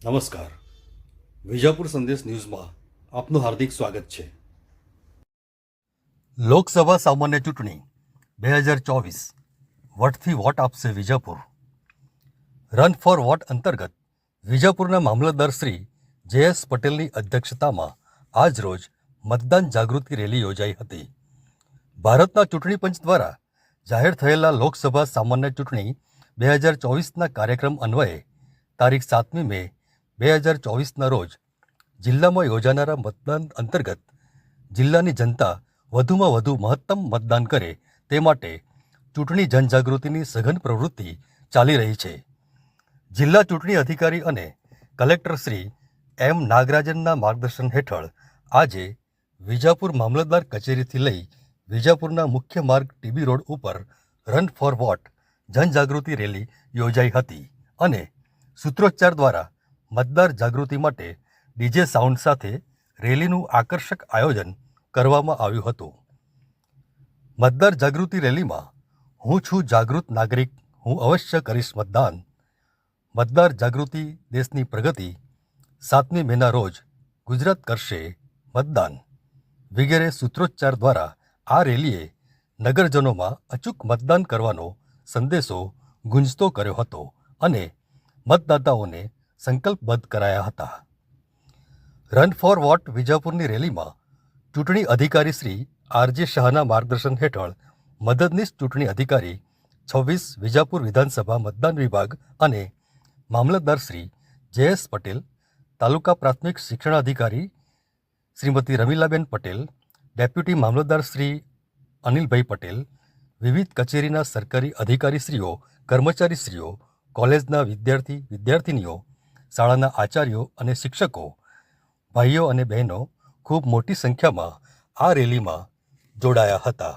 નમસ્કાર. વિજાપુર સંદેશ ન્યૂઝમાં આપનું હાર્દિક સ્વાગત છે. લોકસભા સામાન્ય ચૂંટણી 2024 વોટથી વોટ આપશે વિજાપુર. રન ફોર વોટ અંતર્ગત વિજાપુરના મામલતદાર શ્રી જે.એસ. પટેલની અધ્યક્ષતામાં આજ રોજ મતદાન જાગૃતિ રેલી યોજાઈ હતી. ભારતના ચૂંટણી પંચ દ્વારા જાહેર થયેલા લોકસભા સામાન્ય ચૂંટણી 2024ના કાર્યક્રમ અન્વયે તારીખ 7મી મે 2024ના રોજ જિલ્લામાં યોજાનારા મતદાન અંતર્ગત જિલ્લાની જનતા વધુમાં વધુ મહત્તમ મતદાન કરે તે માટે ચૂંટણી જનજાગૃતિની સઘન પ્રવૃત્તિ ચાલી રહી છે. જિલ્લા ચૂંટણી અધિકારી અને કલેક્ટર શ્રી એમ. નાગરાજનના માર્ગદર્શન હેઠળ આજે વિજાપુર મામલતદાર કચેરીથી લઈ વિજાપુરના મુખ્ય માર્ગ ટીબી રોડ ઉપર રન ફોર વોટ જનજાગૃતિ રેલી યોજાઈ હતી અને સૂત્રોચ્ચાર દ્વારા મતદાર જાગૃતિ માટે ડીજે સાઉન્ડ સાથે રેલીનું આકર્ષક આયોજન કરવામાં આવ્યું હતું. મતદાર જાગૃતિ રેલીમાં હું છું જાગૃત નાગરિક, હું અવશ્ય કરીશ મતદાન, મતદાર જાગૃતિ દેશની પ્રગતિ, 7મી મેના રોજ ગુજરાત કરશે મતદાન વગેરે સૂત્રોચ્ચાર દ્વારા આ રેલીએ નગરજનોમાં અચૂક મતદાન કરવાનો સંદેશો ગુંજતો કર્યો હતો અને મતદાતાઓને સંકલ્પબદ્ધ કરાયા હતા. રન ફોર વોટ વિજાપુરની રેલીમાં ચૂંટણી અધિકારી શ્રી આર.જે. શાહના માર્ગદર્શન હેઠળ મદદનીશ ચૂંટણી અધિકારી 26 વિજાપુર વિધાનસભા મતદાન વિભાગ અને મામલતદાર શ્રી જે.એસ. પટેલ, તાલુકા પ્રાથમિક શિક્ષણાધિકારી શ્રીમતી રમીલાબેન પટેલ, ડેપ્યુટી મામલતદાર શ્રી અનિલભાઈ પટેલ, વિવિધ કચેરીના સરકારી અધિકારીશ્રીઓ, કર્મચારીશ્રીઓ, કોલેજના વિદ્યાર્થીનીઓ, શાળાના આચાર્યો અને શિક્ષકો, ભાઈઓ અને બહેનો ખૂબ મોટી સંખ્યામાં આ રેલીમાં જોડાયા હતા.